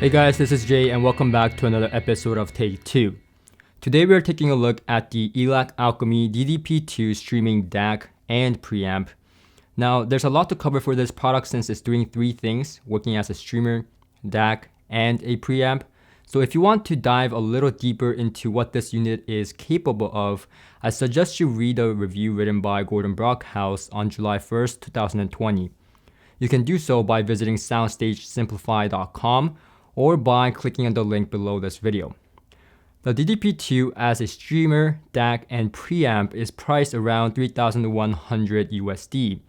Hey guys, this is Jay and welcome back to another episode of Take 2. Today we are taking a look at the Elac Alchemy DDP-2 streaming DAC and preamp. Now there's a lot to cover for this product since it's doing three things, working as a streamer, DAC, and a preamp. So if you want to dive a little deeper into what this unit is capable of, I suggest you read a review written by Brockhouse on July 1st, 2020. You can do so by visiting SoundStageSimplifi.com or by clicking on the link below this video. The DDP-2 as a streamer, DAC, and preamp is priced around $3,100 USD,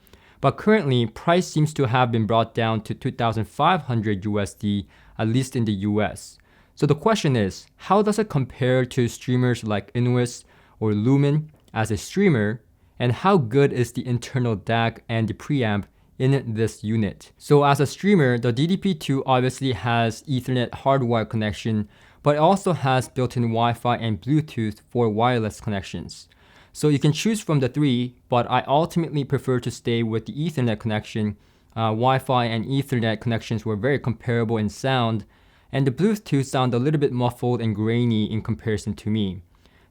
but currently price seems to have been brought down to $2,500 USD, at least in the US. So the question is, how does it compare to streamers like Inuus or Lumen as a streamer, and how good is the internal DAC and the preamp in this unit? So as a streamer, the DDP-2 obviously has Ethernet hardwired connection, but it also has built-in Wi-Fi and Bluetooth for wireless connections. So you can choose from the three, but I ultimately prefer to stay with the Ethernet connection. Wi-Fi and Ethernet connections were very comparable in sound, and the Bluetooth sound a little bit muffled and grainy in comparison to me.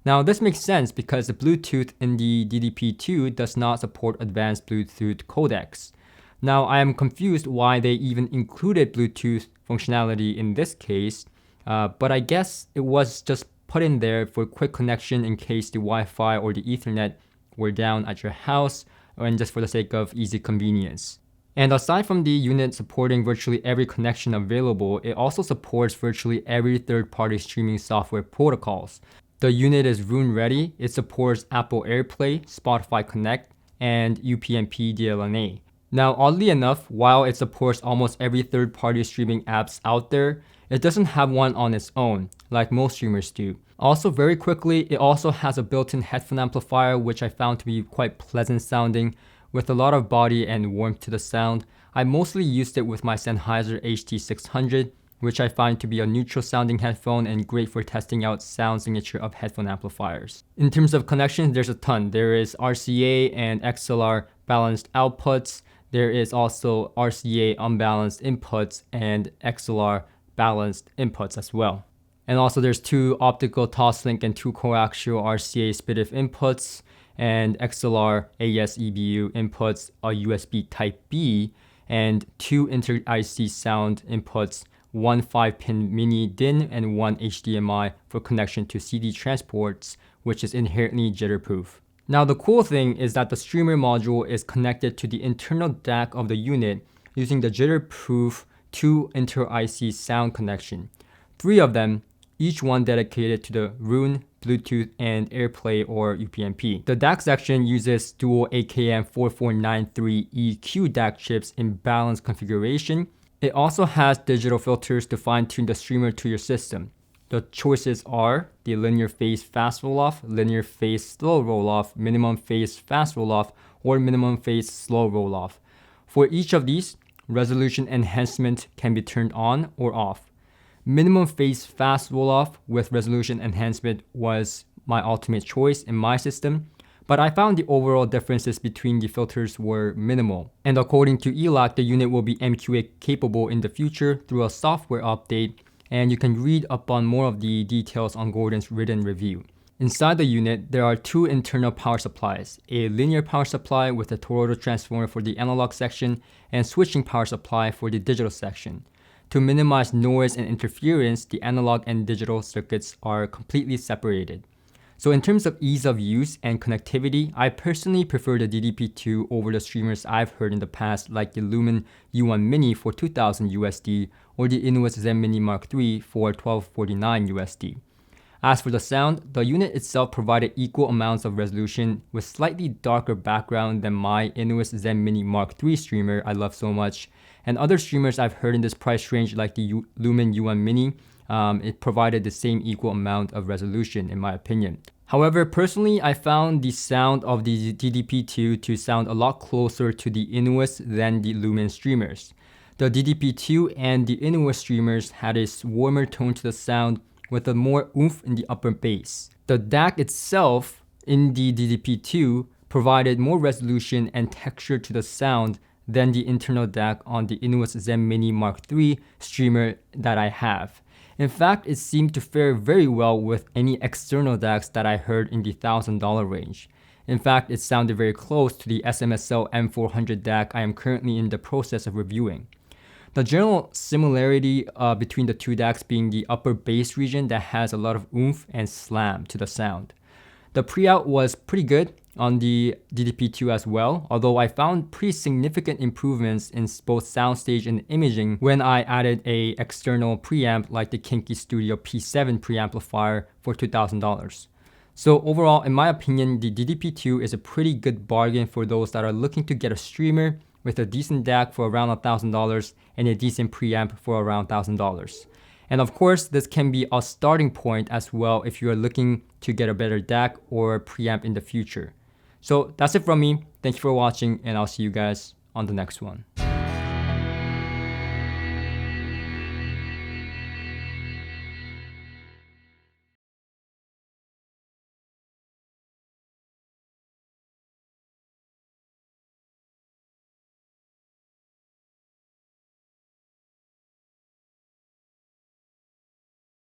Now this makes sense because the Bluetooth in the DDP-2 does not support advanced Bluetooth codecs. Now I am confused why they even included Bluetooth functionality in this case, but I guess it was just put in there for quick connection in case the Wi-Fi or the Ethernet were down at your house, and just for the sake of easy convenience. And aside from the unit supporting virtually every connection available, it also supports virtually every third-party streaming software protocols. The unit is room ready. It supports Apple AirPlay, Spotify Connect, and UPnP DLNA. Now, oddly enough, while it supports almost every third-party streaming apps out there, it doesn't have one on its own, like most streamers do. Also, very quickly, it also has a built-in headphone amplifier, which I found to be quite pleasant sounding, with a lot of body and warmth to the sound. I mostly used it with my Sennheiser HT600, which I find to be a neutral sounding headphone and great for testing out sound signature of headphone amplifiers. In terms of connections, there's a ton. There is RCA and XLR balanced outputs. There is also RCA unbalanced inputs and XLR balanced inputs as well. And also there's two optical toslink and two coaxial RCA SPDIF inputs and XLR AS-EBU inputs, a USB Type-B, and two inter-IC sound inputs, one 5-pin mini DIN and one HDMI for connection to CD transports, which is inherently jitter-proof. Now the cool thing is that the streamer module is connected to the internal DAC of the unit using the jitter-proof 2 inter-IC sound connection. 3 of them, each one dedicated to the Roon, Bluetooth, and AirPlay or UPnP. The DAC section uses dual AKM4493 EQ DAC chips in balanced configuration. It also has digital filters to fine-tune the streamer to your system. The choices are the linear phase fast roll-off, linear phase slow roll-off, minimum phase fast roll-off, or minimum phase slow roll-off. For each of these, resolution enhancement can be turned on or off. Minimum phase fast roll-off with resolution enhancement was my ultimate choice in my system, but I found the overall differences between the filters were minimal. And according to Elac, the unit will be MQA capable in the future through a software update, and you can read up on more of the details on Gordon's written review. Inside the unit, there are two internal power supplies, a linear power supply with a toroidal transformer for the analog section and switching power supply for the digital section. To minimize noise and interference, the analog and digital circuits are completely separated. So in terms of ease of use and connectivity, I personally prefer the DDP-2 over the streamers I've heard in the past, like the Lumen U1 Mini for $2,000 USD or the Inuus Zen Mini Mark III for $1,249 USD. As for the sound, the unit itself provided equal amounts of resolution with slightly darker background than my Inuus Zen Mini Mark III streamer I love so much, and other streamers I've heard in this price range like the Lumen U1 Mini. It provided the same equal amount of resolution in my opinion. However, personally, I found the sound of the DDP-2 to sound a lot closer to the Inuus than the Lumen streamers. The DDP-2 and the Inuus streamers had a warmer tone to the sound with a more oomph in the upper bass. The DAC itself in the DDP-2 provided more resolution and texture to the sound than the internal DAC on the Inuit Zen Mini Mark III streamer that I have. In fact, it seemed to fare very well with any external DACs that I heard in the $1,000 range. In fact, it sounded very close to the SMSL M400 DAC I am currently in the process of reviewing. The general similarity between the two DACs being the upper bass region that has a lot of oomph and slam to the sound. The pre-out was pretty good on the DDP-2 as well, although I found pretty significant improvements in both SoundStage and imaging when I added a external preamp like the Kinky Studio P7 preamplifier for $2,000. So overall, in my opinion, the DDP-2 is a pretty good bargain for those that are looking to get a streamer with a decent DAC for around $1,000 and a decent preamp for around $1,000. And of course, this can be a starting point as well if you are looking to get a better DAC or preamp in the future. So that's it from me. Thank you for watching, and I'll see you guys on the next one.